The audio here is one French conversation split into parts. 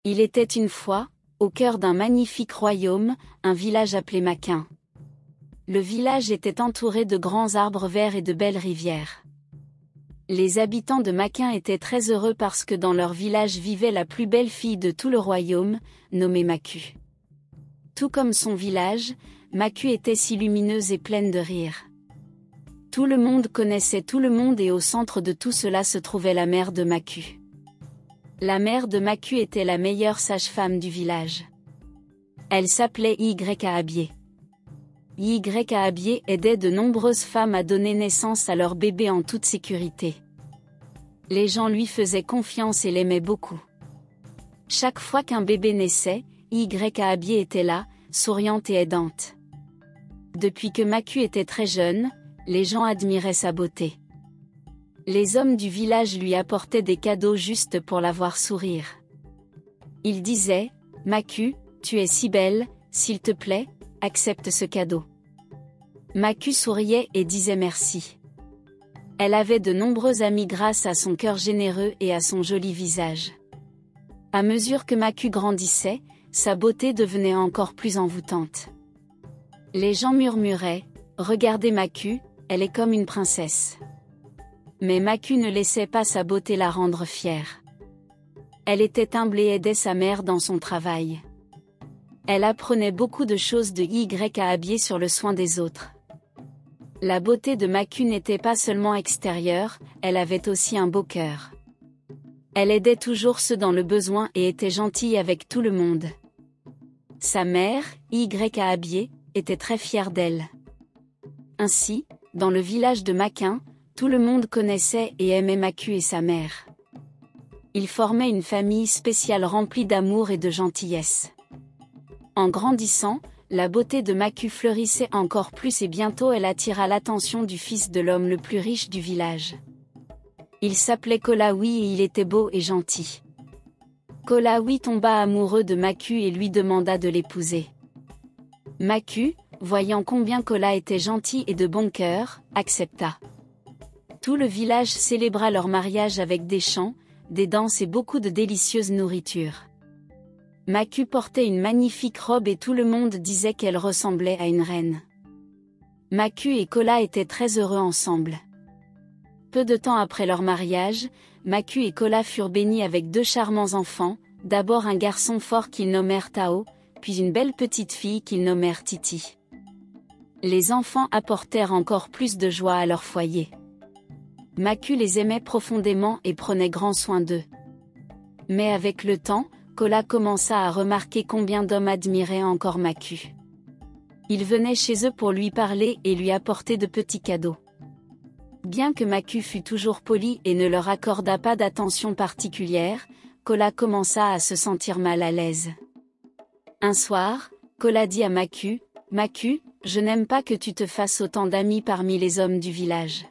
Il était une fois, au cœur d'un magnifique royaume, un village appelé Maquin. Le village était entouré de grands arbres verts et de belles rivières. Les habitants de Maquin étaient très heureux parce que dans leur village vivait la plus belle fille de tout le royaume, nommée Macu. Tout comme son village, Macu était si lumineuse et pleine de rire. Tout le monde connaissait tout le monde et au centre de tout cela se trouvait la mère de Macu. La mère de Macu était la meilleure sage-femme du village. Elle s'appelait Yahabié. Yahabié aidait de nombreuses femmes à donner naissance à leur bébé en toute sécurité. Les gens lui faisaient confiance et l'aimaient beaucoup. Chaque fois qu'un bébé naissait, Yahabié était là, souriante et aidante. Depuis que Macu était très jeune, les gens admiraient sa beauté. Les hommes du village lui apportaient des cadeaux juste pour la voir sourire. Ils disaient, « Macu, tu es si belle, s'il te plaît, accepte ce cadeau. » Macu souriait et disait merci. Elle avait de nombreux amis grâce à son cœur généreux et à son joli visage. À mesure que Macu grandissait, sa beauté devenait encore plus envoûtante. Les gens murmuraient, « Regardez Macu, elle est comme une princesse. » Mais Macu ne laissait pas sa beauté la rendre fière. Elle était humble et aidait sa mère dans son travail. Elle apprenait beaucoup de choses de Yahabié sur le soin des autres. La beauté de Macu n'était pas seulement extérieure, elle avait aussi un beau cœur. Elle aidait toujours ceux dans le besoin et était gentille avec tout le monde. Sa mère, Yahabié, était très fière d'elle. Ainsi, dans le village de Maquin, tout le monde connaissait et aimait Macu et sa mère. Ils formaient une famille spéciale remplie d'amour et de gentillesse. En grandissant, la beauté de Macu fleurissait encore plus et bientôt elle attira l'attention du fils de l'homme le plus riche du village. Il s'appelait Kolawi et il était beau et gentil. Kolawi tomba amoureux de Macu et lui demanda de l'épouser. Macu, voyant combien Kola était gentil et de bon cœur, accepta. Tout le village célébra leur mariage avec des chants, des danses et beaucoup de délicieuse nourriture. Macu portait une magnifique robe et tout le monde disait qu'elle ressemblait à une reine. Macu et Kola étaient très heureux ensemble. Peu de temps après leur mariage, Macu et Kola furent bénis avec 2 charmants enfants, d'abord un garçon fort qu'ils nommèrent Tao, puis une belle petite fille qu'ils nommèrent Titi. Les enfants apportèrent encore plus de joie à leur foyer. Macu les aimait profondément et prenait grand soin d'eux. Mais avec le temps, Kola commença à remarquer combien d'hommes admiraient encore Macu. Ils venaient chez eux pour lui parler et lui apporter de petits cadeaux. Bien que Macu fût toujours poli et ne leur accordât pas d'attention particulière, Kola commença à se sentir mal à l'aise. Un soir, Kola dit à Macu, « Macu, je n'aime pas que tu te fasses autant d'amis parmi les hommes du village.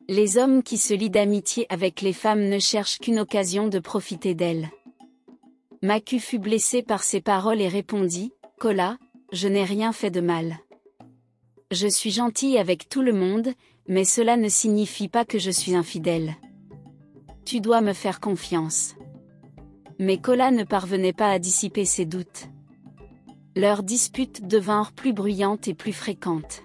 Les hommes qui se lient d'amitié avec les femmes ne cherchent qu'une occasion de profiter d'elles. » Macu fut blessé par ces paroles et répondit, « Kola, je n'ai rien fait de mal. Je suis gentil avec tout le monde, mais cela ne signifie pas que je suis infidèle. Tu dois me faire confiance. » Mais Kola ne parvenait pas à dissiper ses doutes. Leurs disputes devinrent plus bruyantes et plus fréquentes.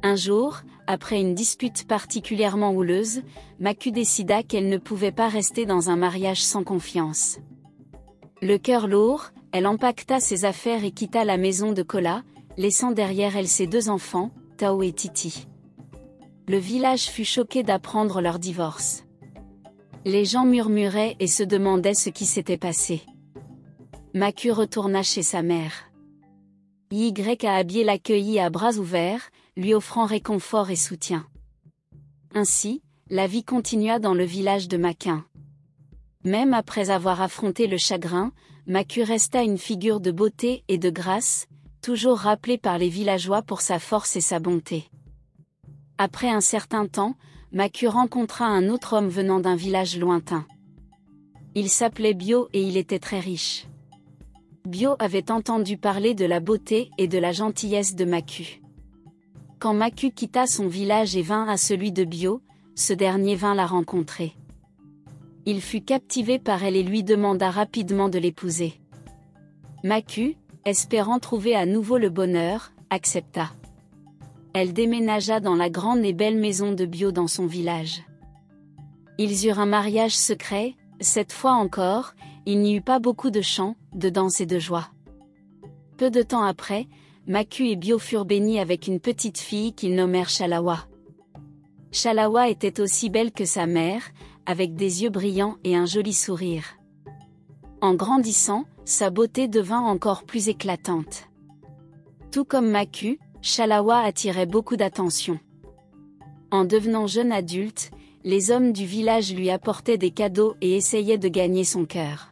Un jour, après une dispute particulièrement houleuse, Macu décida qu'elle ne pouvait pas rester dans un mariage sans confiance. Le cœur lourd, elle empaqueta ses affaires et quitta la maison de Kola, laissant derrière elle ses 2 enfants, Tao et Titi. Le village fut choqué d'apprendre leur divorce. Les gens murmuraient et se demandaient ce qui s'était passé. Macu retourna chez sa mère. Yahabié l'accueillit à bras ouverts, lui offrant réconfort et soutien. Ainsi, la vie continua dans le village de Maquin. Même après avoir affronté le chagrin, Macu resta une figure de beauté et de grâce, toujours rappelée par les villageois pour sa force et sa bonté. Après un certain temps, Macu rencontra un autre homme venant d'un village lointain. Il s'appelait Bio et il était très riche. Bio avait entendu parler de la beauté et de la gentillesse de Macu. Quand Macu quitta son village et vint à celui de Bio, ce dernier vint la rencontrer. Il fut captivé par elle et lui demanda rapidement de l'épouser. Maku, espérant trouver à nouveau le bonheur, accepta. Elle déménagea dans la grande et belle maison de Bio dans son village. Ils eurent un mariage secret, cette fois encore, il n'y eut pas beaucoup de chants, de danse et de joie. Peu de temps après, Maku et Bio furent bénis avec une petite fille qu'ils nommèrent Shalawa. Shalawa était aussi belle que sa mère, avec des yeux brillants et un joli sourire. En grandissant, sa beauté devint encore plus éclatante. Tout comme Maku, Shalawa attirait beaucoup d'attention. En devenant jeune adulte, les hommes du village lui apportaient des cadeaux et essayaient de gagner son cœur.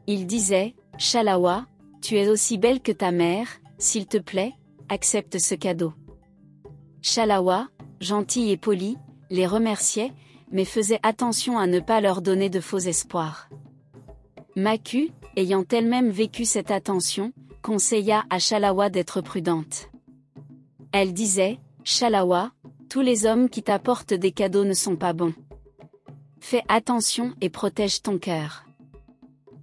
Ils disaient, « Shalawa, tu es aussi belle que ta mère, s'il te plaît, accepte ce cadeau. » Shalawa, gentille et polie, les remerciait, mais faisait attention à ne pas leur donner de faux espoirs. Maku, ayant elle-même vécu cette attention, conseilla à Shalawa d'être prudente. Elle disait, « Shalawa, tous les hommes qui t'apportent des cadeaux ne sont pas bons. Fais attention et protège ton cœur. »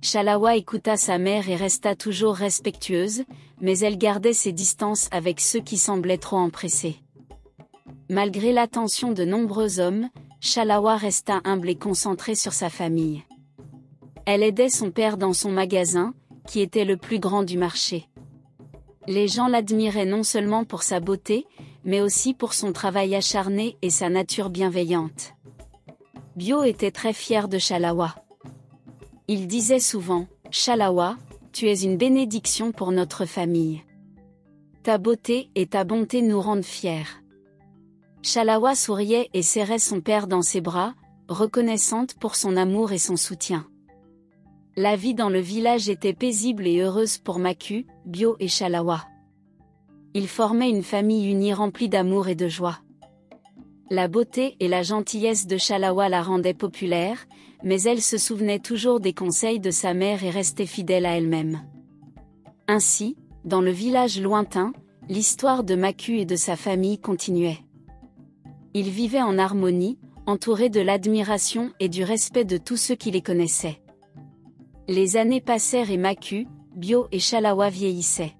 Shalawa écouta sa mère et resta toujours respectueuse, mais elle gardait ses distances avec ceux qui semblaient trop empressés. Malgré l'attention de nombreux hommes, Shalawa resta humble et concentrée sur sa famille. Elle aidait son père dans son magasin, qui était le plus grand du marché. Les gens l'admiraient non seulement pour sa beauté, mais aussi pour son travail acharné et sa nature bienveillante. Bio était très fier de Shalawa. Il disait souvent, « Shalawa, tu es une bénédiction pour notre famille. Ta beauté et ta bonté nous rendent fiers. » Shalawa souriait et serrait son père dans ses bras, reconnaissante pour son amour et son soutien. La vie dans le village était paisible et heureuse pour Maku, Bio et Shalawa. Ils formaient une famille unie remplie d'amour et de joie. La beauté et la gentillesse de Shalawa la rendaient populaire, mais elle se souvenait toujours des conseils de sa mère et restait fidèle à elle-même. Ainsi, dans le village lointain, l'histoire de Maku et de sa famille continuait. Ils vivaient en harmonie, entourés de l'admiration et du respect de tous ceux qui les connaissaient. Les années passèrent et Maku, Bio et Shalawa vieillissaient.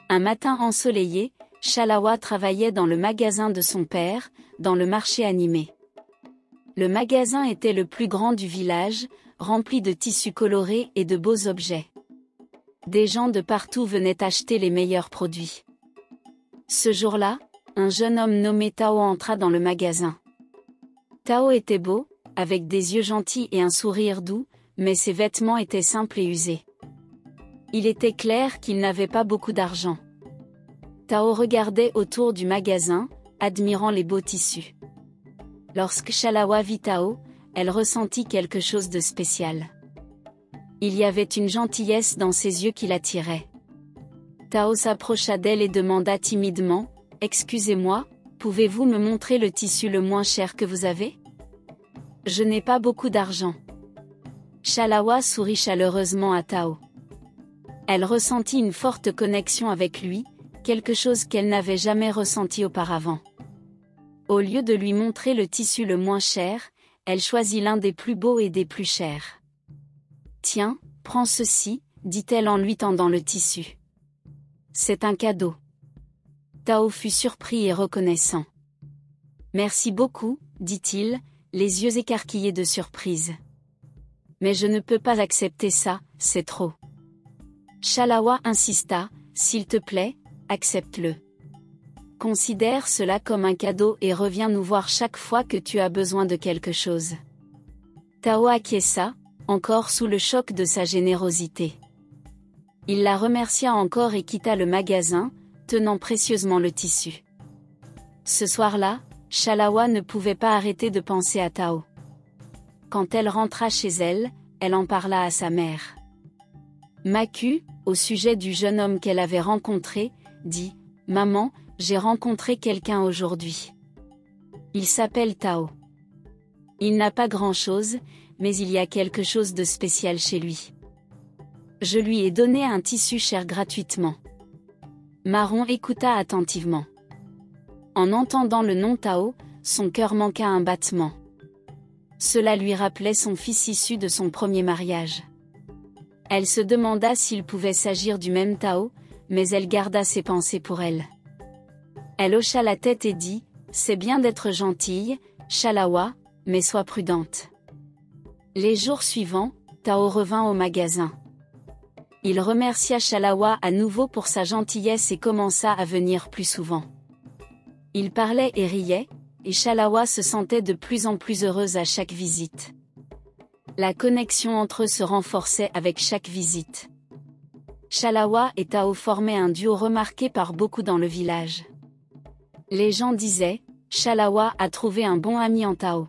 Un matin ensoleillé, Shalawa travaillait dans le magasin de son père, dans le marché animé. Le magasin était le plus grand du village, rempli de tissus colorés et de beaux objets. Des gens de partout venaient acheter les meilleurs produits. Ce jour-là, un jeune homme nommé Tao entra dans le magasin. Tao était beau, avec des yeux gentils et un sourire doux, mais ses vêtements étaient simples et usés. Il était clair qu'il n'avait pas beaucoup d'argent. Tao regardait autour du magasin, admirant les beaux tissus. Lorsque Shalawa vit Tao, elle ressentit quelque chose de spécial. Il y avait une gentillesse dans ses yeux qui l'attiraient. Tao s'approcha d'elle et demanda timidement, « Excusez-moi, pouvez-vous me montrer le tissu le moins cher que vous avez ? Je n'ai pas beaucoup d'argent. » Shalawa sourit chaleureusement à Tao. Elle ressentit une forte connexion avec lui, quelque chose qu'elle n'avait jamais ressenti auparavant. Au lieu de lui montrer le tissu le moins cher, elle choisit l'un des plus beaux et des plus chers. « Tiens, prends ceci, » dit-elle en lui tendant le tissu. « C'est un cadeau. » Tao fut surpris et reconnaissant. « Merci beaucoup, » dit-il, les yeux écarquillés de surprise. « Mais je ne peux pas accepter ça, c'est trop. » Shalawa insista, « S'il te plaît, accepte-le. Considère cela comme un cadeau et reviens nous voir chaque fois que tu as besoin de quelque chose. » Tao acquiesça, encore sous le choc de sa générosité. Il la remercia encore et quitta le magasin, tenant précieusement le tissu. Ce soir-là, Shalawa ne pouvait pas arrêter de penser à Tao. Quand elle rentra chez elle, elle en parla à sa mère. Maku, au sujet du jeune homme qu'elle avait rencontré, dit « Maman, j'ai rencontré quelqu'un aujourd'hui. Il s'appelle Tao. Il n'a pas grand-chose, mais il y a quelque chose de spécial chez lui. Je lui ai donné un tissu cher gratuitement. » Marron écouta attentivement. En entendant le nom Tao, son cœur manqua un battement. cela lui rappelait son fils issu de son premier mariage. Elle se demanda s'il pouvait s'agir du même Tao, mais elle garda ses pensées pour elle. Elle hocha la tête et dit, « C'est bien d'être gentille, Chalawa, mais sois prudente. » Les jours suivants, Tao revint au magasin. Il remercia Chalawa à nouveau pour sa gentillesse et commença à venir plus souvent. Il parlait et riait, et Chalawa se sentait de plus en plus heureuse à chaque visite. La connexion entre eux se renforçait avec chaque visite. Chalawa et Tao formaient un duo remarqué par beaucoup dans le village. Les gens disaient, Chalawa a trouvé un bon ami en Tao.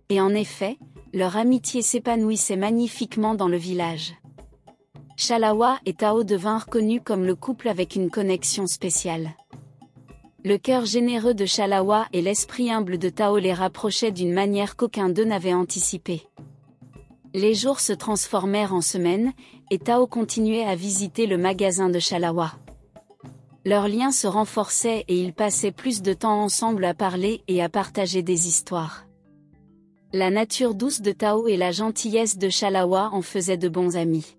Et en effet, leur amitié s'épanouissait magnifiquement dans le village. Chalawa et Tao devinrent connus comme le couple avec une connexion spéciale. Le cœur généreux de Chalawa et l'esprit humble de Tao les rapprochaient d'une manière qu'aucun d'eux n'avait anticipée. Les jours se transformèrent en semaines, et Tao continuait à visiter le magasin de Chalawa. Leurs liens se renforçaient et ils passaient plus de temps ensemble à parler et à partager des histoires. La nature douce de Tao et la gentillesse de Chalawa en faisaient de bons amis.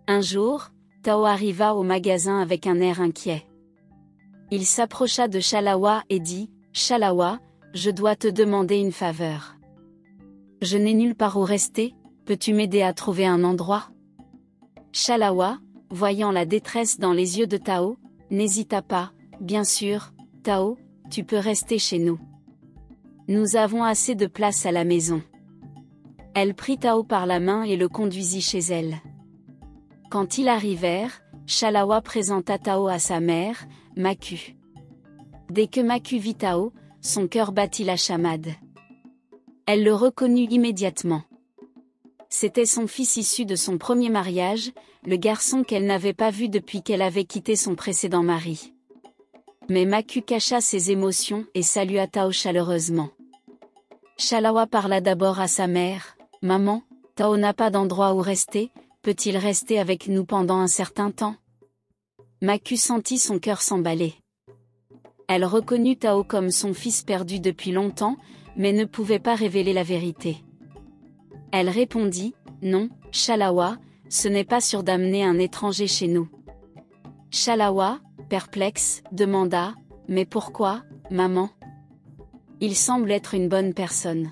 Un jour, Tao arriva au magasin avec un air inquiet. Il s'approcha de Chalawa et dit, « Chalawa, je dois te demander une faveur. Je n'ai nulle part où rester, peux-tu m'aider à trouver un endroit ?» Chalawa, voyant la détresse dans les yeux de Tao, n'hésita pas, « Bien sûr, Tao, tu peux rester chez nous. Nous avons assez de place à la maison. » Elle prit Tao par la main et le conduisit chez elle. Quand ils arrivèrent, Chalawa présenta Tao à sa mère, Maku. Dès que Maku vit Tao, son cœur battit la chamade. Elle le reconnut immédiatement. C'était son fils issu de son premier mariage, le garçon qu'elle n'avait pas vu depuis qu'elle avait quitté son précédent mari. Mais Maku cacha ses émotions et salua Tao chaleureusement. Chalawa parla d'abord à sa mère, « Maman, Tao n'a pas d'endroit où rester, peut-il rester avec nous pendant un certain temps ?» Maku sentit son cœur s'emballer. Elle reconnut Tao comme son fils perdu depuis longtemps, mais ne pouvait pas révéler la vérité. Elle répondit, « Non, Chalawa, ce n'est pas sûr d'amener un étranger chez nous. » Chalawa, perplexe, demanda, « Mais pourquoi, maman ? Il semble être une bonne personne. »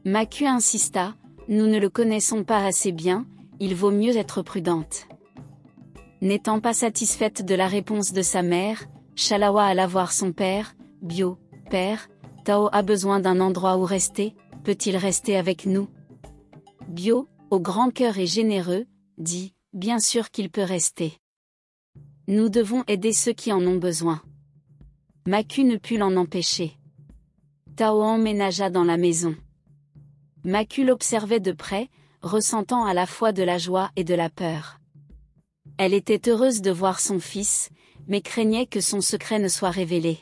Maku insista, « Nous ne le connaissons pas assez bien, il vaut mieux être prudente. » N'étant pas satisfaite de la réponse de sa mère, Chalawa alla voir son père, Bio, « Père, Tao a besoin d'un endroit où rester, peut-il rester avec nous ?» Bio, au grand cœur et généreux, dit, « Bien sûr qu'il peut rester. Nous devons aider ceux qui en ont besoin. » Maku ne put l'en empêcher. Tao emménagea dans la maison. Maku l'observait de près, ressentant à la fois de la joie et de la peur. Elle était heureuse de voir son fils, mais craignait que son secret ne soit révélé.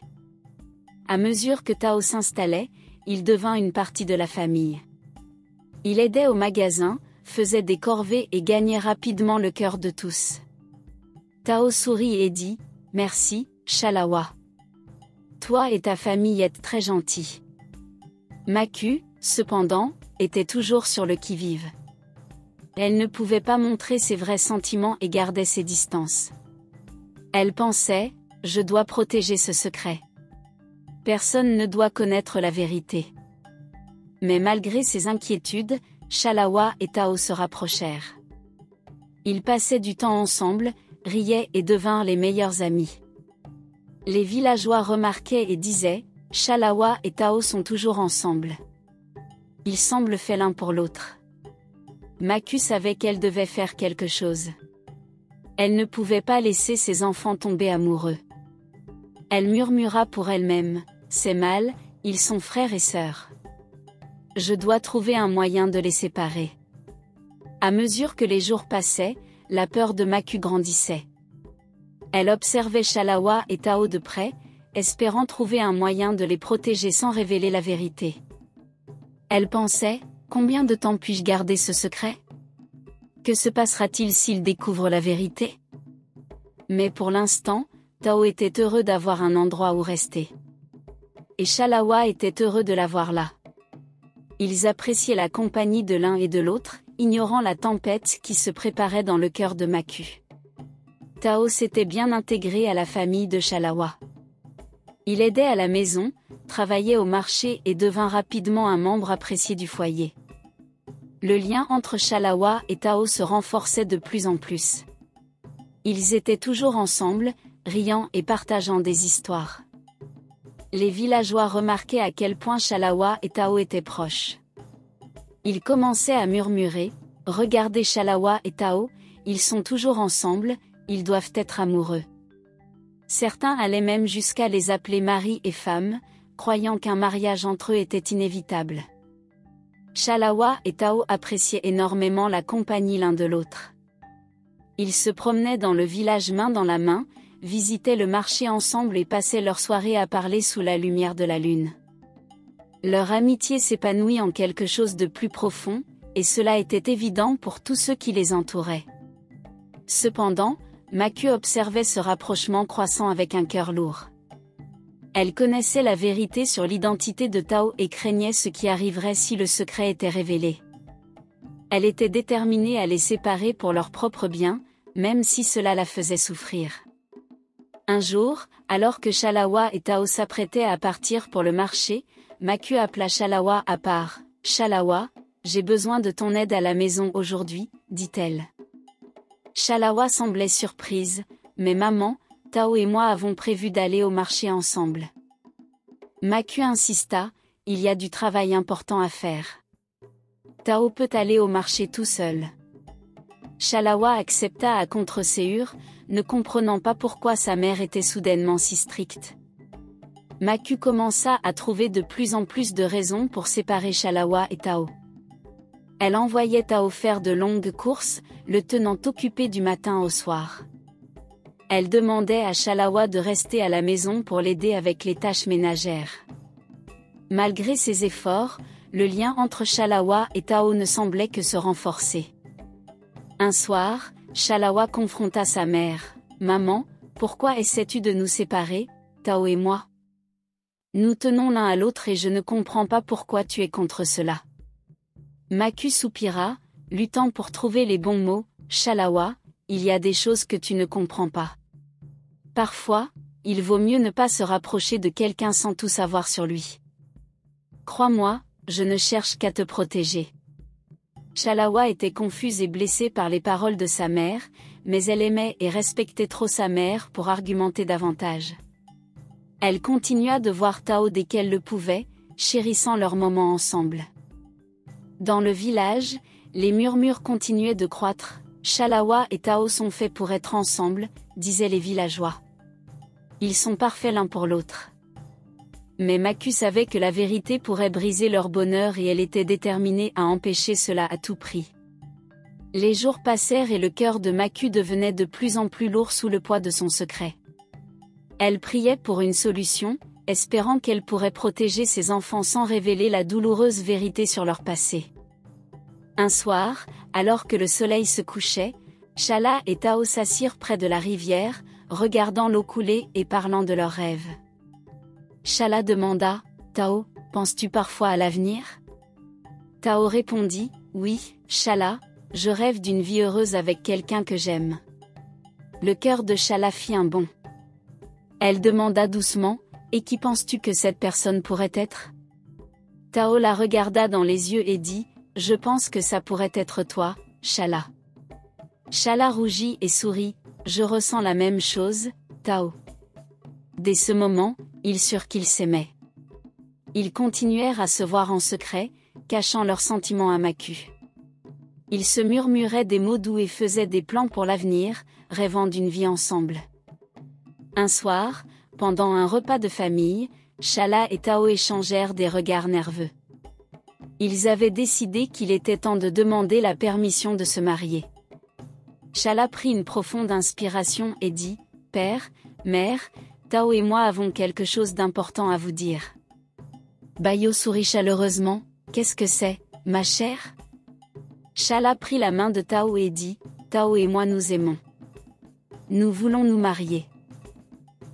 À mesure que Tao s'installait, il devint une partie de la famille. Il aidait au magasin, faisait des corvées et gagnait rapidement le cœur de tous. Tao sourit et dit, « Merci, Chalawa. Toi et ta famille êtes très gentils. » Maku, cependant, était toujours sur le qui-vive. Elle ne pouvait pas montrer ses vrais sentiments et gardait ses distances. Elle pensait, « Je dois protéger ce secret. Personne ne doit connaître la vérité. » Mais malgré ses inquiétudes, Chalawa et Tao se rapprochèrent. Ils passaient du temps ensemble, riaient et devinrent les meilleurs amis. Les villageois remarquaient et disaient, « Chalawa et Tao sont toujours ensemble. Ils semblent faits l'un pour l'autre. » Maku savait qu'elle devait faire quelque chose. Elle ne pouvait pas laisser ses enfants tomber amoureux. Elle murmura pour elle-même, « C'est mal, ils sont frères et sœurs. Je dois trouver un moyen de les séparer. » À mesure que les jours passaient, la peur de Maku grandissait. Elle observait Chalawa et Tao de près, espérant trouver un moyen de les protéger sans révéler la vérité. Elle pensait, « Combien de temps puis-je garder ce secret ? Que se passera-t-il s'ils découvrent la vérité ?» Mais pour l'instant, Tao était heureux d'avoir un endroit où rester. Et Chalawa était heureux de l'avoir là. Ils appréciaient la compagnie de l'un et de l'autre, ignorant la tempête qui se préparait dans le cœur de Maku. Tao s'était bien intégré à la famille de Chalawa. Il aidait à la maison, travaillait au marché et devint rapidement un membre apprécié du foyer. Le lien entre Chalawa et Tao se renforçait de plus en plus. Ils étaient toujours ensemble, riant et partageant des histoires. Les villageois remarquaient à quel point Chalawa et Tao étaient proches. Ils commençaient à murmurer, « Regardez Chalawa et Tao, ils sont toujours ensemble, ils doivent être amoureux. » Certains allaient même jusqu'à les appeler mari et femme, croyant qu'un mariage entre eux était inévitable. Chalawa et Tao appréciaient énormément la compagnie l'un de l'autre. Ils se promenaient dans le village main dans la main, visitaient le marché ensemble et passaient leur soirée à parler sous la lumière de la lune. Leur amitié s'épanouit en quelque chose de plus profond, et cela était évident pour tous ceux qui les entouraient. Cependant, Maku observait ce rapprochement croissant avec un cœur lourd. Elle connaissait la vérité sur l'identité de Tao et craignait ce qui arriverait si le secret était révélé. Elle était déterminée à les séparer pour leur propre bien, même si cela la faisait souffrir. Un jour, alors que Chalawa et Tao s'apprêtaient à partir pour le marché, Maku appela Chalawa à part. « Chalawa, j'ai besoin de ton aide à la maison aujourd'hui, dit-elle. » Chalawa semblait surprise, « Mais maman, Tao et moi avons prévu d'aller au marché ensemble. » Maku insista, « Il y a du travail important à faire. Tao peut aller au marché tout seul. » Chalawa accepta à contre-séhur, ne comprenant pas pourquoi sa mère était soudainement si stricte. Maku commença à trouver de plus en plus de raisons pour séparer Chalawa et Tao. Elle envoyait Tao faire de longues courses, le tenant occupé du matin au soir. Elle demandait à Chalawa de rester à la maison pour l'aider avec les tâches ménagères. Malgré ses efforts, le lien entre Chalawa et Tao ne semblait que se renforcer. Un soir, Chalawa confronta sa mère. « Maman, pourquoi essaies-tu de nous séparer, Tao et moi? Nous tenons l'un à l'autre et je ne comprends pas pourquoi tu es contre cela. » Maku soupira, luttant pour trouver les bons mots. « Chalawa, il y a des choses que tu ne comprends pas. Parfois, il vaut mieux ne pas se rapprocher de quelqu'un sans tout savoir sur lui. Crois-moi, je ne cherche qu'à te protéger. » Chalawa était confuse et blessée par les paroles de sa mère, mais elle aimait et respectait trop sa mère pour argumenter davantage. Elle continua de voir Tao dès qu'elle le pouvait, chérissant leurs moments ensemble. Dans le village, les murmures continuaient de croître. « Chalawa et Tao sont faits pour être ensemble, » disaient les villageois. « Ils sont parfaits l'un pour l'autre. » Mais Maku savait que la vérité pourrait briser leur bonheur et elle était déterminée à empêcher cela à tout prix. Les jours passèrent et le cœur de Maku devenait de plus en plus lourd sous le poids de son secret. Elle priait pour une solution, espérant qu'elle pourrait protéger ses enfants sans révéler la douloureuse vérité sur leur passé. Un soir, alors que le soleil se couchait, Chala et Tao s'assirent près de la rivière, regardant l'eau couler et parlant de leurs rêves. Chala demanda, « Tao, penses-tu parfois à l'avenir ?» Tao répondit, « Oui, Chala, je rêve d'une vie heureuse avec quelqu'un que j'aime. » Le cœur de Chala fit un bond. Elle demanda doucement, « Et qui penses-tu que cette personne pourrait être ?» Tao la regarda dans les yeux et dit, « Je pense que ça pourrait être toi, Chala. » Chala rougit et sourit, « Je ressens la même chose, Tao. » Dès ce moment, ils surent qu'ils s'aimaient. Ils continuèrent à se voir en secret, cachant leurs sentiments à Maku. Ils se murmuraient des mots doux et faisaient des plans pour l'avenir, rêvant d'une vie ensemble. Un soir, pendant un repas de famille, Chala et Tao échangèrent des regards nerveux. Ils avaient décidé qu'il était temps de demander la permission de se marier. Chala prit une profonde inspiration et dit, « Père, mère, Tao et moi avons quelque chose d'important à vous dire. » Bayo sourit chaleureusement, « Qu'est-ce que c'est, ma chère ?» Chala prit la main de Tao et dit, « Tao et moi nous aimons. Nous voulons nous marier. »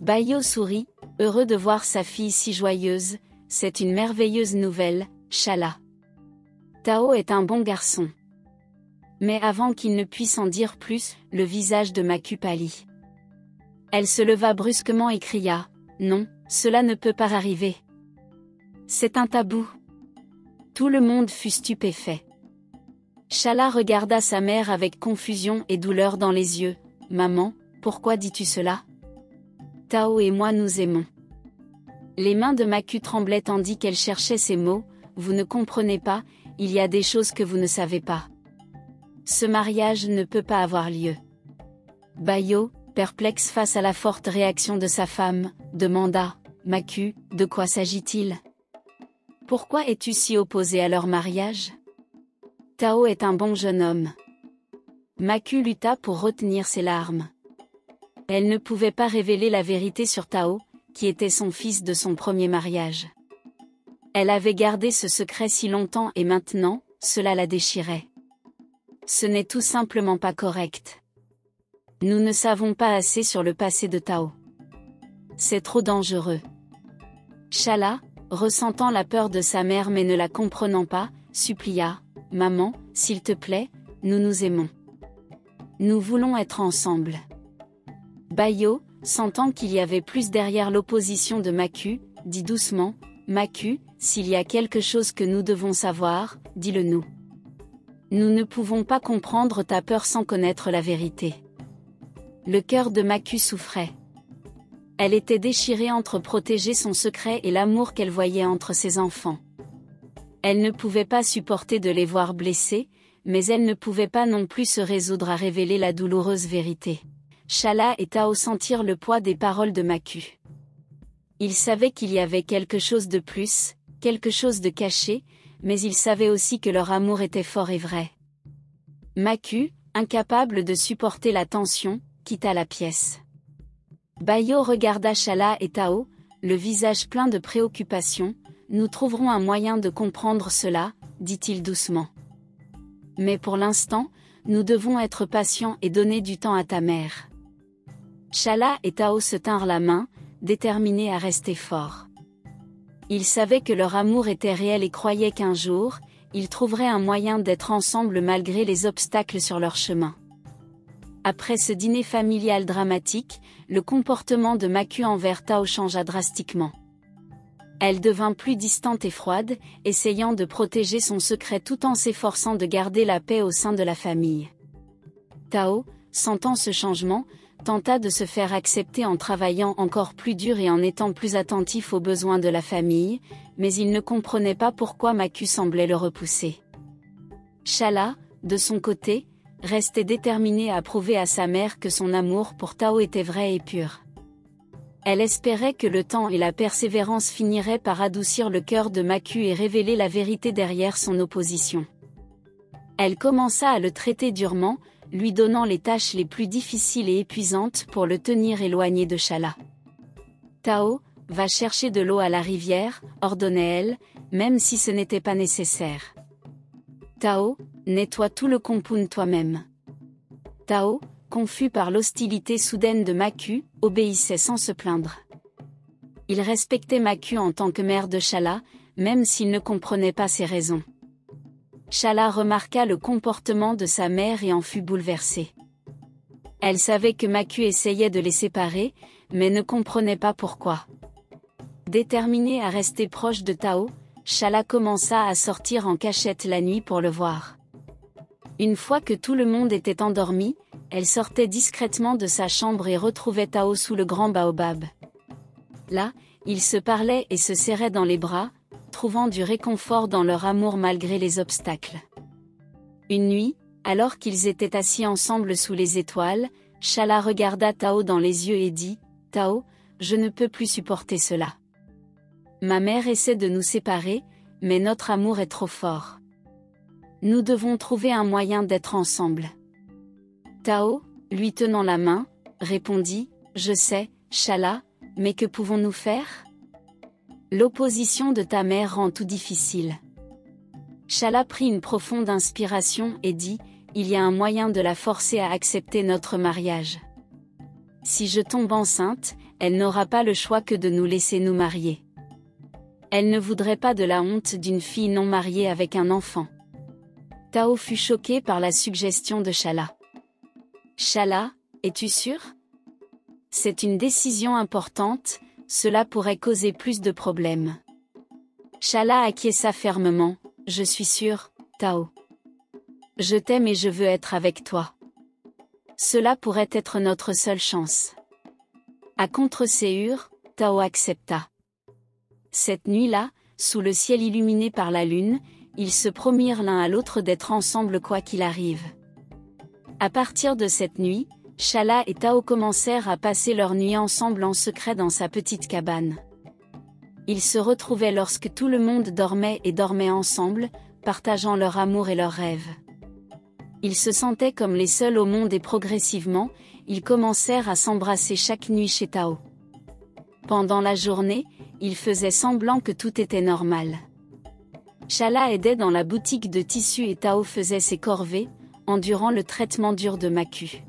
Bayo sourit, heureux de voir sa fille si joyeuse, « C'est une merveilleuse nouvelle, Chala. » Tao est un bon garçon. Mais avant qu'il ne puisse en dire plus, le visage de Maku pâlit. Elle se leva brusquement et cria « Non, cela ne peut pas arriver. C'est un tabou. » Tout le monde fut stupéfait. Shala regarda sa mère avec confusion et douleur dans les yeux. « Maman, pourquoi dis-tu cela ? Tao et moi nous aimons. » Les mains de Maku tremblaient tandis qu'elle cherchait ces mots. « Vous ne comprenez pas, il y a des choses que vous ne savez pas. Ce mariage ne peut pas avoir lieu. » Bayo, perplexe face à la forte réaction de sa femme, demanda « Maku, de quoi s'agit-il ? Pourquoi es-tu si opposé à leur mariage ? Tao est un bon jeune homme. » Maku lutta pour retenir ses larmes. Elle ne pouvait pas révéler la vérité sur Tao, qui était son fils de son premier mariage. Elle avait gardé ce secret si longtemps et maintenant, cela la déchirait. Ce n'est tout simplement pas correct. Nous ne savons pas assez sur le passé de Tao. C'est trop dangereux. Shala, ressentant la peur de sa mère mais ne la comprenant pas, supplia « Maman, s'il te plaît, nous nous aimons. Nous voulons être ensemble. » Bayo, sentant qu'il y avait plus derrière l'opposition de Maku, dit doucement « Maku, s'il y a quelque chose que nous devons savoir, dis-le nous. Nous ne pouvons pas comprendre ta peur sans connaître la vérité. » Le cœur de Maku souffrait. Elle était déchirée entre protéger son secret et l'amour qu'elle voyait entre ses enfants. Elle ne pouvait pas supporter de les voir blessés, mais elle ne pouvait pas non plus se résoudre à révéler la douloureuse vérité. Shala et Tao sentirent le poids des paroles de Maku. Ils savaient qu'il y avait quelque chose de plus, quelque chose de caché, mais ils savaient aussi que leur amour était fort et vrai. Maku, incapable de supporter la tension, quitta la pièce. Bayo regarda Shala et Tao, le visage plein de préoccupation. « Nous trouverons un moyen de comprendre cela, » dit-il doucement. « Mais pour l'instant, nous devons être patients et donner du temps à ta mère. » Shala et Tao se tinrent la main, déterminés à rester forts. Ils savaient que leur amour était réel et croyaient qu'un jour, ils trouveraient un moyen d'être ensemble malgré les obstacles sur leur chemin. Après ce dîner familial dramatique, le comportement de Maku envers Tao changea drastiquement. Elle devint plus distante et froide, essayant de protéger son secret tout en s'efforçant de garder la paix au sein de la famille. Tao, sentant ce changement, tenta de se faire accepter en travaillant encore plus dur et en étant plus attentif aux besoins de la famille, mais il ne comprenait pas pourquoi Maku semblait le repousser. Shala, de son côté, restait déterminée à prouver à sa mère que son amour pour Tao était vrai et pur. Elle espérait que le temps et la persévérance finiraient par adoucir le cœur de Maku et révéler la vérité derrière son opposition. Elle commença à le traiter durement, lui donnant les tâches les plus difficiles et épuisantes pour le tenir éloigné de Shala. « Tao, va chercher de l'eau à la rivière, » ordonnait-elle, même si ce n'était pas nécessaire. « Tao, nettoie tout le compound toi-même. » Tao, confus par l'hostilité soudaine de Maku, obéissait sans se plaindre. Il respectait Maku en tant que mère de Shala, même s'il ne comprenait pas ses raisons. Shala remarqua le comportement de sa mère et en fut bouleversée. Elle savait que Maku essayait de les séparer, mais ne comprenait pas pourquoi. Déterminée à rester proche de Tao, Shala commença à sortir en cachette la nuit pour le voir. Une fois que tout le monde était endormi, elle sortait discrètement de sa chambre et retrouvait Tao sous le grand baobab. Là, ils se parlaient et se serraient dans les bras, trouvant du réconfort dans leur amour malgré les obstacles. Une nuit, alors qu'ils étaient assis ensemble sous les étoiles, Shala regarda Tao dans les yeux et dit « Tao, je ne peux plus supporter cela. Ma mère essaie de nous séparer, mais notre amour est trop fort. Nous devons trouver un moyen d'être ensemble. » Tao, lui tenant la main, répondit « Je sais, Shala, mais que pouvons-nous faire ? L'opposition de ta mère rend tout difficile. » Shala prit une profonde inspiration et dit « Il y a un moyen de la forcer à accepter notre mariage. Si je tombe enceinte, elle n'aura pas le choix que de nous laisser nous marier. Elle ne voudrait pas de la honte d'une fille non mariée avec un enfant. » Tao fut choqué par la suggestion de Shala. Shala, es-tu sûr? C'est une décision importante, cela pourrait causer plus de problèmes. Shala acquiesça fermement, je suis sûr, Tao. Je t'aime et je veux être avec toi. Cela pourrait être notre seule chance. À contre-séhur, Tao accepta. Cette nuit-là, sous le ciel illuminé par la lune, ils se promirent l'un à l'autre d'être ensemble quoi qu'il arrive. À partir de cette nuit, Shala et Tao commencèrent à passer leur nuit ensemble en secret dans sa petite cabane. Ils se retrouvaient lorsque tout le monde dormait et dormaient ensemble, partageant leur amour et leurs rêves. Ils se sentaient comme les seuls au monde et progressivement, ils commencèrent à s'embrasser chaque nuit chez Tao. Pendant la journée, ils faisaient semblant que tout était normal. Shala aidait dans la boutique de tissus et Tao faisait ses corvées, endurant le traitement dur de Maku.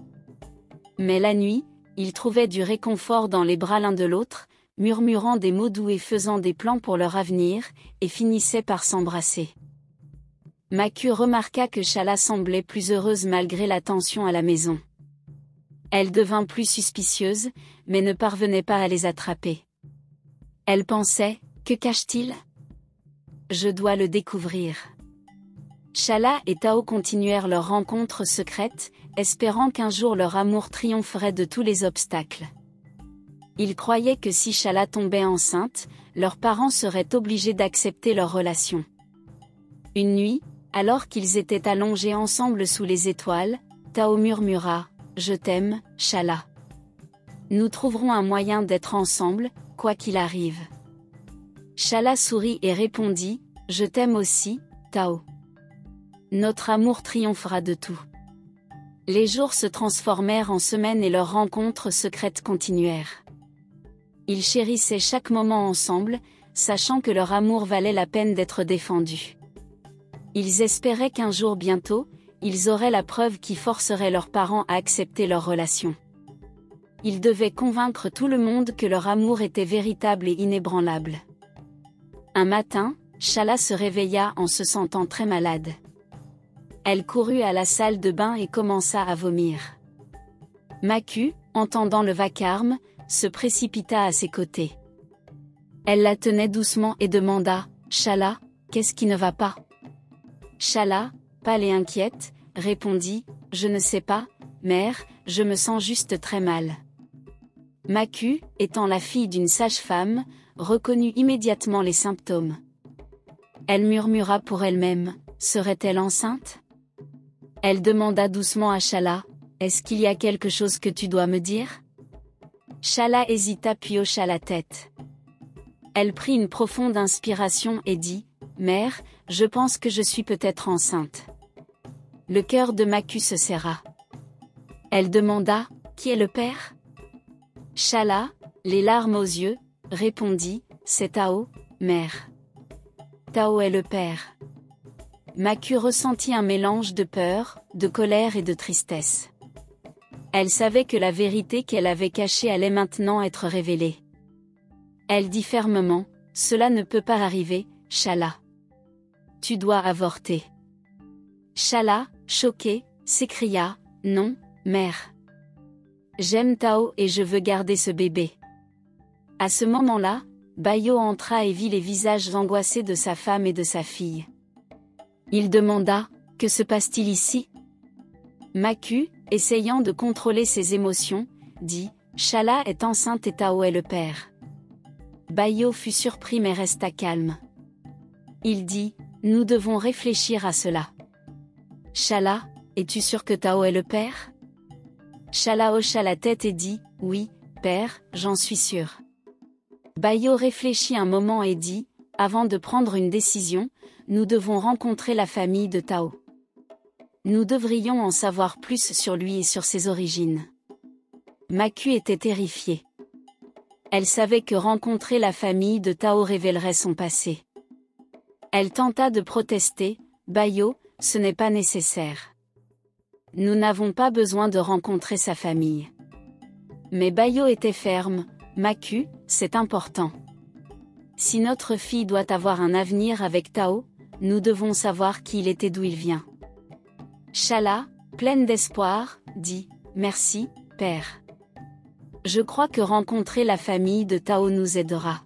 Mais la nuit, ils trouvaient du réconfort dans les bras l'un de l'autre, murmurant des mots doux et faisant des plans pour leur avenir, et finissaient par s'embrasser. Maku remarqua que Shala semblait plus heureuse malgré la tension à la maison. Elle devint plus suspicieuse, mais ne parvenait pas à les attraper. Elle pensait, que cache-t-il? Je dois le découvrir. Shala et Tao continuèrent leur rencontre secrète, espérant qu'un jour leur amour triompherait de tous les obstacles. Ils croyaient que si Shala tombait enceinte, leurs parents seraient obligés d'accepter leur relation. Une nuit, alors qu'ils étaient allongés ensemble sous les étoiles, Tao murmura « Je t'aime, Shala. Nous trouverons un moyen d'être ensemble, quoi qu'il arrive. » Shala sourit et répondit « Je t'aime aussi, Tao. Notre amour triomphera de tout. » Les jours se transformèrent en semaines et leurs rencontres secrètes continuèrent. Ils chérissaient chaque moment ensemble, sachant que leur amour valait la peine d'être défendu. Ils espéraient qu'un jour bientôt, ils auraient la preuve qui forcerait leurs parents à accepter leur relation. Ils devaient convaincre tout le monde que leur amour était véritable et inébranlable. Un matin, Shala se réveilla en se sentant très malade. Elle courut à la salle de bain et commença à vomir. Maku, entendant le vacarme, se précipita à ses côtés. Elle la tenait doucement et demanda « Shala, qu'est-ce qui ne va pas ?» Shala, pâle et inquiète, répondit « Je ne sais pas, mère, je me sens juste très mal. » Maku, étant la fille d'une sage-femme, reconnut immédiatement les symptômes. Elle murmura pour elle-même « Serait-elle enceinte ?» Elle demanda doucement à Shala « Est-ce qu'il y a quelque chose que tu dois me dire ?» Shala hésita puis hocha la tête. Elle prit une profonde inspiration et dit « Mère, je pense que je suis peut-être enceinte. » Le cœur de Maku se serra. Elle demanda « Qui est le père ?» Shala, les larmes aux yeux, répondit « C'est Tao, mère. » Tao est le père. Maku ressentit un mélange de peur, de colère et de tristesse. Elle savait que la vérité qu'elle avait cachée allait maintenant être révélée. Elle dit fermement « Cela ne peut pas arriver, Shala. Tu dois avorter. » Shala, choquée, s'écria « Non, mère. J'aime Tao et je veux garder ce bébé. » À ce moment-là, Bayo entra et vit les visages angoissés de sa femme et de sa fille. Il demanda « Que se passe-t-il ici ?» Maku, essayant de contrôler ses émotions, dit « Shala est enceinte et Tao est le père. » Bayo fut surpris mais resta calme. Il dit « Nous devons réfléchir à cela. » Shala, es-tu sûr que Tao est le père? Shala hocha la tête et dit « Oui, père, j'en suis sûr. » Bayo réfléchit un moment et dit « Avant de prendre une décision, nous devons rencontrer la famille de Tao. Nous devrions en savoir plus sur lui et sur ses origines. » Maku était terrifiée. Elle savait que rencontrer la famille de Tao révélerait son passé. Elle tenta de protester « Bayo, ce n'est pas nécessaire. Nous n'avons pas besoin de rencontrer sa famille. » Mais Bayo était ferme « Maku, c'est important. Si notre fille doit avoir un avenir avec Tao, nous devons savoir qui il est et d'où il vient. » Shala, pleine d'espoir, dit « Merci, père. Je crois que rencontrer la famille de Tao nous aidera. »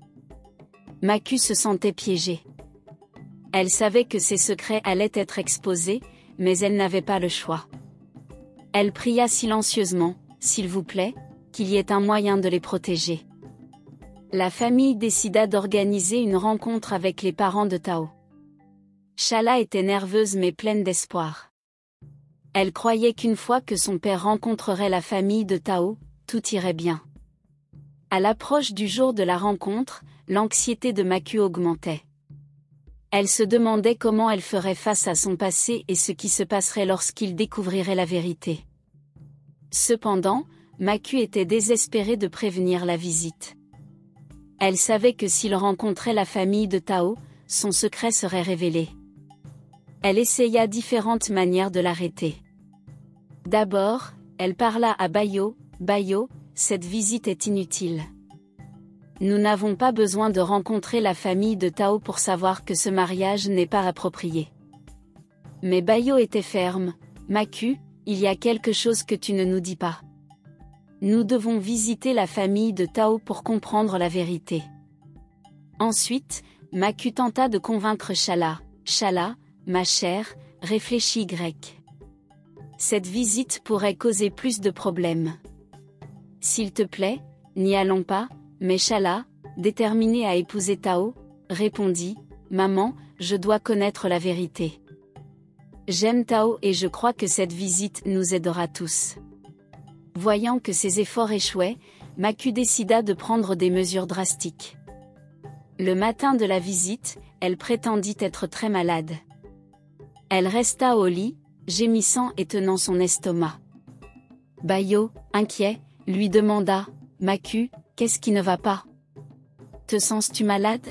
Maku se sentait piégée. Elle savait que ses secrets allaient être exposés, mais elle n'avait pas le choix. Elle pria silencieusement, « S'il vous plaît, qu'il y ait un moyen de les protéger. » La famille décida d'organiser une rencontre avec les parents de Tao. Shala était nerveuse mais pleine d'espoir. Elle croyait qu'une fois que son père rencontrerait la famille de Tao, tout irait bien. À l'approche du jour de la rencontre, l'anxiété de Maku augmentait. Elle se demandait comment elle ferait face à son passé et ce qui se passerait lorsqu'il découvrirait la vérité. Cependant, Maku était désespérée de prévenir la visite. Elle savait que s'il rencontrait la famille de Tao, son secret serait révélé. Elle essaya différentes manières de l'arrêter. D'abord, elle parla à Bayo, « Bayo, cette visite est inutile. Nous n'avons pas besoin de rencontrer la famille de Tao pour savoir que ce mariage n'est pas approprié. » Mais Bayo était ferme, « Maku, il y a quelque chose que tu ne nous dis pas. Nous devons visiter la famille de Tao pour comprendre la vérité. » Ensuite, Maku tenta de convaincre Shala, « Shala, ma chère, réfléchis grec. Cette visite pourrait causer plus de problèmes. S'il te plaît, n'y allons pas. » Mais Shala, déterminée à épouser Tao, répondit, « Maman, je dois connaître la vérité. J'aime Tao et je crois que cette visite nous aidera tous. » Voyant que ses efforts échouaient, Maku décida de prendre des mesures drastiques. Le matin de la visite, elle prétendit être très malade. Elle resta au lit, gémissant et tenant son estomac. Bayo, inquiet, lui demanda, « Maku, qu'est-ce qui ne va pas? Te sens-tu malade ?»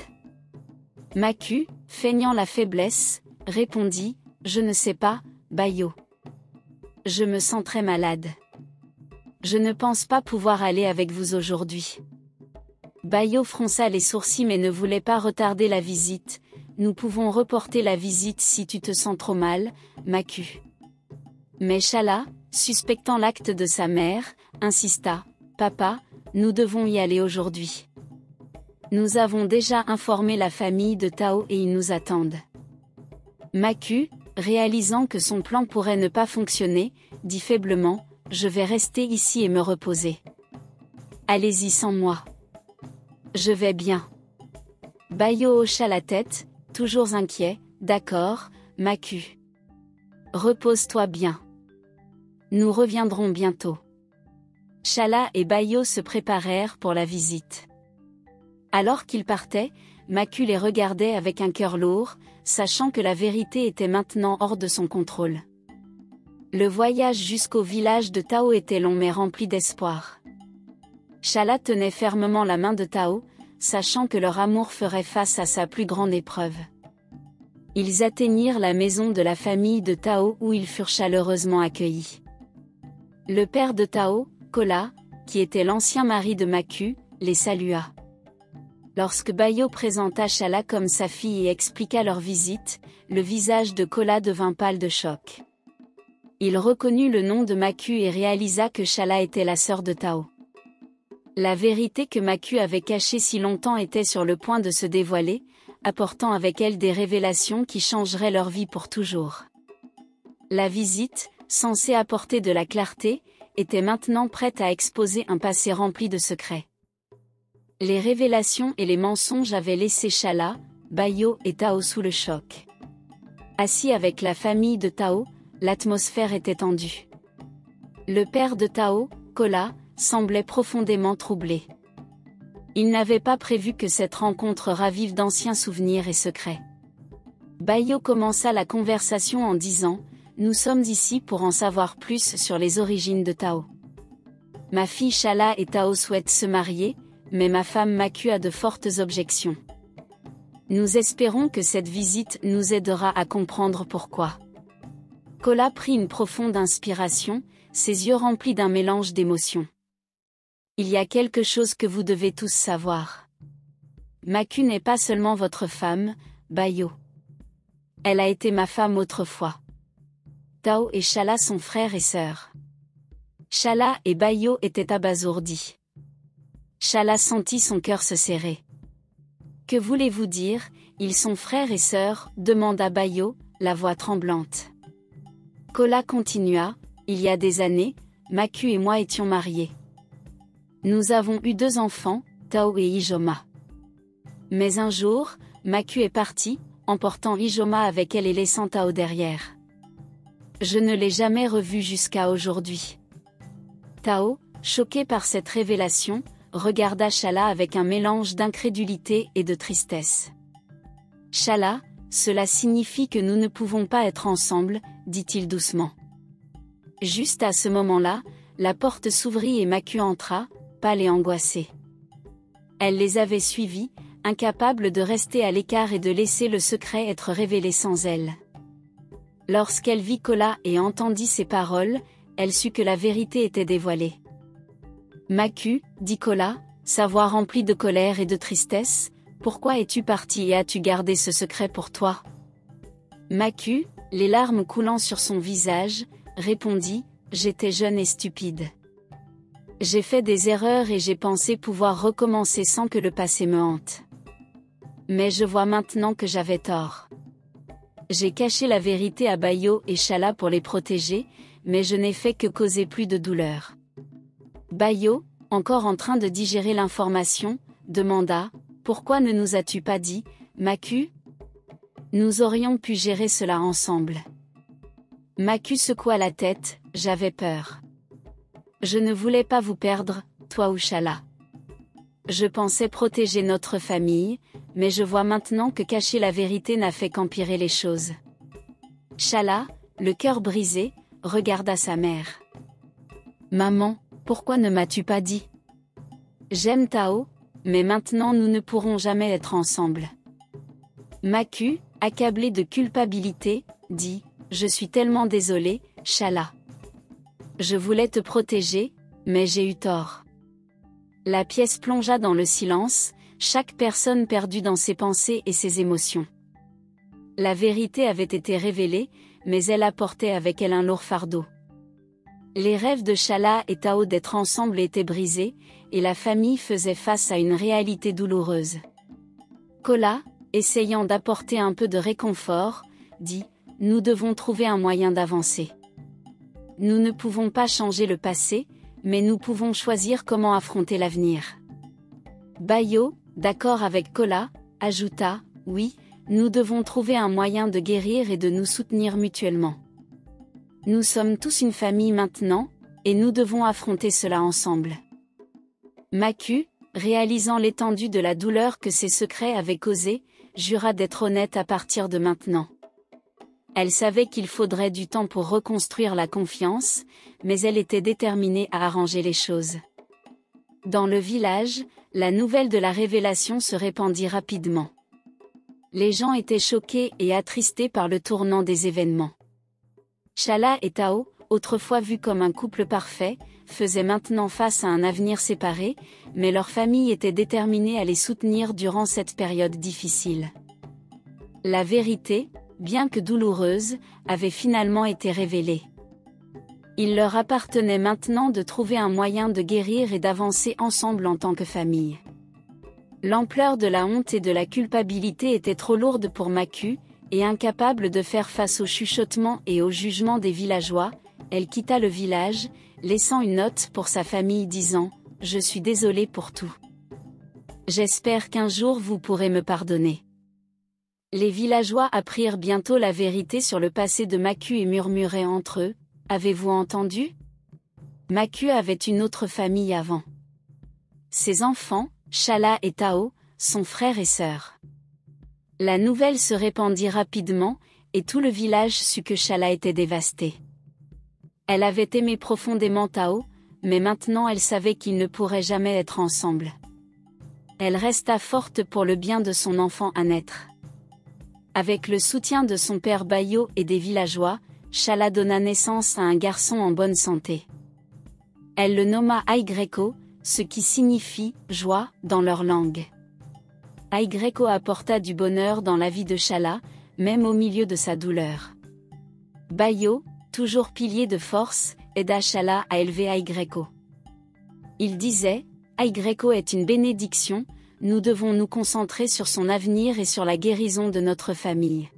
Maku, feignant la faiblesse, répondit, « Je ne sais pas, Bayo. Je me sens très malade. Je ne pense pas pouvoir aller avec vous aujourd'hui. » Bayo fronça les sourcils mais ne voulait pas retarder la visite. « Nous pouvons reporter la visite si tu te sens trop mal, Maku. » Mais Shala, suspectant l'acte de sa mère, insista, « Papa, nous devons y aller aujourd'hui. Nous avons déjà informé la famille de Tao et ils nous attendent. » Maku, réalisant que son plan pourrait ne pas fonctionner, dit faiblement, « Je vais rester ici et me reposer. Allez-y sans moi. Je vais bien. » Bayo hocha la tête, toujours inquiet, « D'accord, Maku. Repose-toi bien. Nous reviendrons bientôt. » Shala et Bayo se préparèrent pour la visite. Alors qu'ils partaient, Maku les regardait avec un cœur lourd, sachant que la vérité était maintenant hors de son contrôle. Le voyage jusqu'au village de Tao était long mais rempli d'espoir. Shala tenait fermement la main de Tao, sachant que leur amour ferait face à sa plus grande épreuve. Ils atteignirent la maison de la famille de Tao où ils furent chaleureusement accueillis. Le père de Tao, Kola, qui était l'ancien mari de Maku, les salua. Lorsque Bayo présenta Shala comme sa fille et expliqua leur visite, le visage de Kola devint pâle de choc. Il reconnut le nom de Maku et réalisa que Shala était la sœur de Tao. La vérité que Maku avait cachée si longtemps était sur le point de se dévoiler, apportant avec elle des révélations qui changeraient leur vie pour toujours. La visite, censée apporter de la clarté, était maintenant prête à exposer un passé rempli de secrets. Les révélations et les mensonges avaient laissé Shala, Bayo et Tao sous le choc. Assis avec la famille de Tao, l'atmosphère était tendue. Le père de Tao, Kola, semblait profondément troublé. Il n'avait pas prévu que cette rencontre ravive d'anciens souvenirs et secrets. Bayo commença la conversation en disant, « Nous sommes ici pour en savoir plus sur les origines de Tao. Ma fille Shala et Tao souhaitent se marier, mais ma femme Maku a de fortes objections. Nous espérons que cette visite nous aidera à comprendre pourquoi. » Kola prit une profonde inspiration, ses yeux remplis d'un mélange d'émotions. « Il y a quelque chose que vous devez tous savoir. Maku n'est pas seulement votre femme, Bayo. Elle a été ma femme autrefois. Tao et Shala sont frères et sœurs. Shala et Bayo étaient abasourdis. Shala sentit son cœur se serrer. Que voulez-vous dire, ils sont frères et sœurs, demanda Bayo, la voix tremblante. Kola continua, il y a des années, Maku et moi étions mariés. Nous avons eu 2 enfants, Tao et Ijoma. Mais un jour, Maku est partie, emportant Ijoma avec elle et laissant Tao derrière. Je ne l'ai jamais revue jusqu'à aujourd'hui. Tao, choqué par cette révélation, regarda Shala avec un mélange d'incrédulité et de tristesse. Shala, cela signifie que nous ne pouvons pas être ensemble, dit-il doucement. Juste à ce moment-là, la porte s'ouvrit et Maku entra, pâle et angoissée. Elle les avait suivis, incapable de rester à l'écart et de laisser le secret être révélé sans elle. Lorsqu'elle vit Kola et entendit ces paroles, elle sut que la vérité était dévoilée. Maku, dit Kola, sa voix remplie de colère et de tristesse, pourquoi es-tu parti et as-tu gardé ce secret pour toi? Maku, les larmes coulant sur son visage, répondit, j'étais jeune et stupide. J'ai fait des erreurs et j'ai pensé pouvoir recommencer sans que le passé me hante. Mais je vois maintenant que j'avais tort. J'ai caché la vérité à Bayo et Shala pour les protéger, mais je n'ai fait que causer plus de douleur. Bayo, encore en train de digérer l'information, demanda, pourquoi ne nous as-tu pas dit, Maku? Nous aurions pu gérer cela ensemble. Maku secoua la tête, j'avais peur. Je ne voulais pas vous perdre, toi ou Shala. Je pensais protéger notre famille, mais je vois maintenant que cacher la vérité n'a fait qu'empirer les choses. Shala, le cœur brisé, regarda sa mère. Maman, pourquoi ne m'as-tu pas dit? J'aime Tao, mais maintenant nous ne pourrons jamais être ensemble. Maku, accablé de culpabilité, dit, je suis tellement désolé, Shala. Je voulais te protéger, mais j'ai eu tort. La pièce plongea dans le silence, chaque personne perdue dans ses pensées et ses émotions. La vérité avait été révélée, mais elle apportait avec elle un lourd fardeau. Les rêves de Shala et Tao d'être ensemble étaient brisés, et la famille faisait face à une réalité douloureuse. Kola, essayant d'apporter un peu de réconfort, dit, nous devons trouver un moyen d'avancer. Nous ne pouvons pas changer le passé, mais nous pouvons choisir comment affronter l'avenir. Bayo, d'accord avec Kola, ajouta, oui, nous devons trouver un moyen de guérir et de nous soutenir mutuellement. Nous sommes tous une famille maintenant, et nous devons affronter cela ensemble. Maku, réalisant l'étendue de la douleur que ses secrets avaient causée, jura d'être honnête à partir de maintenant. Elle savait qu'il faudrait du temps pour reconstruire la confiance, mais elle était déterminée à arranger les choses. Dans le village, la nouvelle de la révélation se répandit rapidement. Les gens étaient choqués et attristés par le tournant des événements. Shala et Tao, autrefois vus comme un couple parfait, faisaient maintenant face à un avenir séparé, mais leur famille était déterminée à les soutenir durant cette période difficile. La vérité, bien que douloureuse, avait finalement été révélée. Il leur appartenait maintenant de trouver un moyen de guérir et d'avancer ensemble en tant que famille. L'ampleur de la honte et de la culpabilité était trop lourde pour Maku, et incapable de faire face aux chuchotements et aux jugements des villageois, elle quitta le village, laissant une note pour sa famille disant « Je suis désolée pour tout. J'espère qu'un jour vous pourrez me pardonner. » Les villageois apprirent bientôt la vérité sur le passé de Maku et murmuraient entre eux « Avez-vous entendu? Maku avait une autre famille avant. Ses enfants, Shala et Tao, sont frères et sœurs. » La nouvelle se répandit rapidement, et tout le village sut que Shala était dévastée. Elle avait aimé profondément Tao, mais maintenant elle savait qu'ils ne pourraient jamais être ensemble. Elle resta forte pour le bien de son enfant à naître. Avec le soutien de son père Bayo et des villageois, Shala donna naissance à un garçon en bonne santé. Elle le nomma Aigreko, ce qui signifie « joie » dans leur langue. Aigreko apporta du bonheur dans la vie de Shala, même au milieu de sa douleur. Bayo, toujours pilier de force, aida Shala à élever Aigreko. Il disait, Aigreko est une bénédiction, nous devons nous concentrer sur son avenir et sur la guérison de notre famille.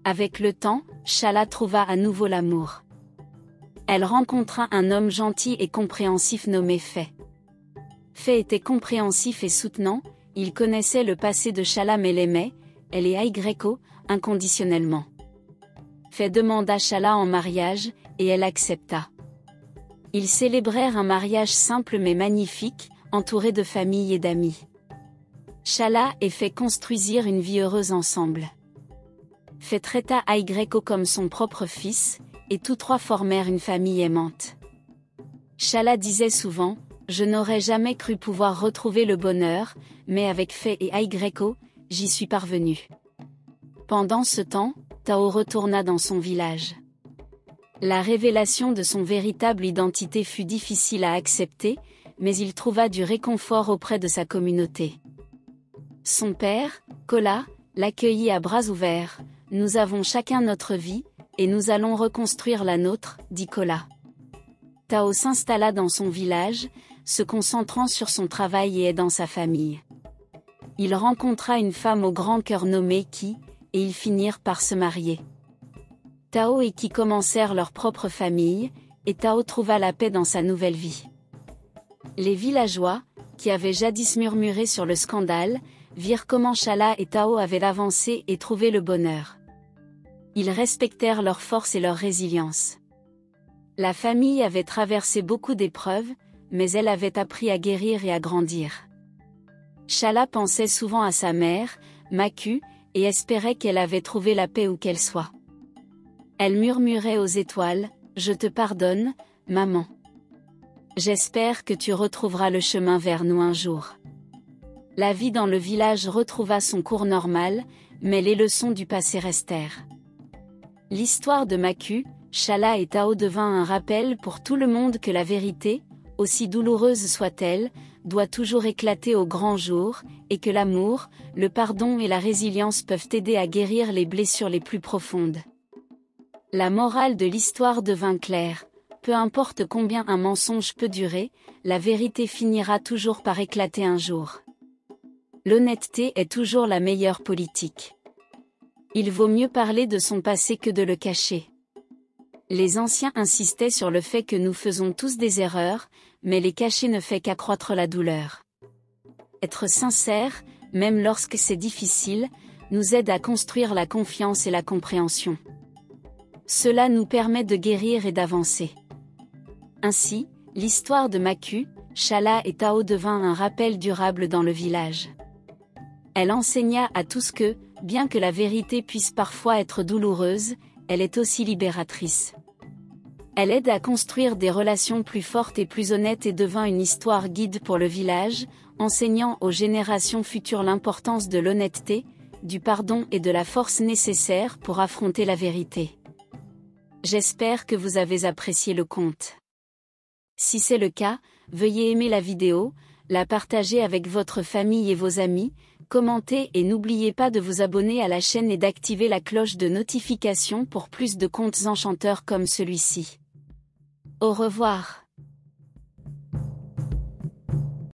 Avec le temps, Shala trouva à nouveau l'amour. Elle rencontra un homme gentil et compréhensif nommé Fay. Fay était compréhensif et soutenant, il connaissait le passé de Shala mais l'aimait, elle et Aigreko, inconditionnellement. Fay demanda Shala en mariage, et elle accepta. Ils célébrèrent un mariage simple mais magnifique, entouré de famille et d'amis. Shala et Fay construisirent une vie heureuse ensemble. Fay traita Aigreko comme son propre fils, et tous trois formèrent une famille aimante. Shala disait souvent, je n'aurais jamais cru pouvoir retrouver le bonheur, mais avec Fay et Aigreko, j'y suis parvenu. Pendant ce temps, Tao retourna dans son village. La révélation de son véritable identité fut difficile à accepter, mais il trouva du réconfort auprès de sa communauté. Son père, Kola, l'accueillit à bras ouverts. Nous avons chacun notre vie, et nous allons reconstruire la nôtre, dit Kola. Tao s'installa dans son village, se concentrant sur son travail et aidant sa famille. Il rencontra une femme au grand cœur nommée Ki, et ils finirent par se marier. Tao et Ki commencèrent leur propre famille, et Tao trouva la paix dans sa nouvelle vie. Les villageois, qui avaient jadis murmuré sur le scandale, virent comment Shala et Tao avaient avancé et trouvé le bonheur. Ils respectèrent leur force et leur résilience. La famille avait traversé beaucoup d'épreuves, mais elle avait appris à guérir et à grandir. Shala pensait souvent à sa mère, Maku, et espérait qu'elle avait trouvé la paix où qu'elle soit. Elle murmurait aux étoiles, « Je te pardonne, maman. J'espère que tu retrouveras le chemin vers nous un jour. » La vie dans le village retrouva son cours normal, mais les leçons du passé restèrent. L'histoire de Maku, Shala et Tao devint un rappel pour tout le monde que la vérité, aussi douloureuse soit-elle, doit toujours éclater au grand jour, et que l'amour, le pardon et la résilience peuvent aider à guérir les blessures les plus profondes. La morale de l'histoire devint claire, peu importe combien un mensonge peut durer, la vérité finira toujours par éclater un jour. L'honnêteté est toujours la meilleure politique. Il vaut mieux parler de son passé que de le cacher. Les anciens insistaient sur le fait que nous faisons tous des erreurs, mais les cacher ne fait qu'accroître la douleur. Être sincère, même lorsque c'est difficile, nous aide à construire la confiance et la compréhension. Cela nous permet de guérir et d'avancer. Ainsi, l'histoire de Maku, Shala et Tao devint un rappel durable dans le village. Elle enseigna à tous que, bien que la vérité puisse parfois être douloureuse, elle est aussi libératrice. Elle aide à construire des relations plus fortes et plus honnêtes et devint une histoire guide pour le village, enseignant aux générations futures l'importance de l'honnêteté, du pardon et de la force nécessaire pour affronter la vérité. J'espère que vous avez apprécié le conte. Si c'est le cas, veuillez aimer la vidéo, la partager avec votre famille et vos amis, commentez et n'oubliez pas de vous abonner à la chaîne et d'activer la cloche de notification pour plus de contes enchanteurs comme celui-ci. Au revoir.